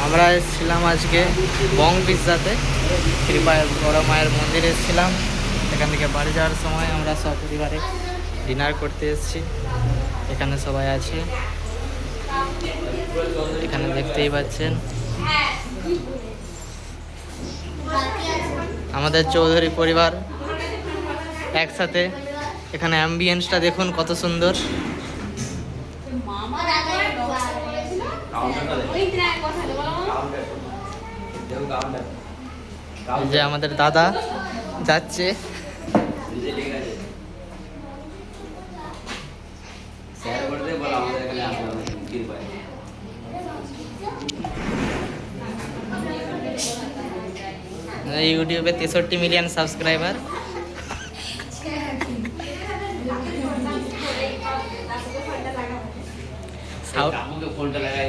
আমরা এসেছিলাম আজকে বং পিৎজাতে, কৃপায় বড় মায়ের মন্দিরে এসেছিলাম। এখান থেকে বাড়ি যাওয়ার সময় আমরা সপরিবারে ডিনার করতে এসেছি। এখানে সবাই আছে, এখানে দেখতেই পাচ্ছেন আমাদের চৌধুরী পরিবার একসাথে। এখানে অ্যাম্বিয়েন্সটা দেখুন কত সুন্দর। এই যে আমাদের দাদা যাচ্ছে। ইউটিউবে 63 মিলিয়ন সাবস্ক্রাইবার।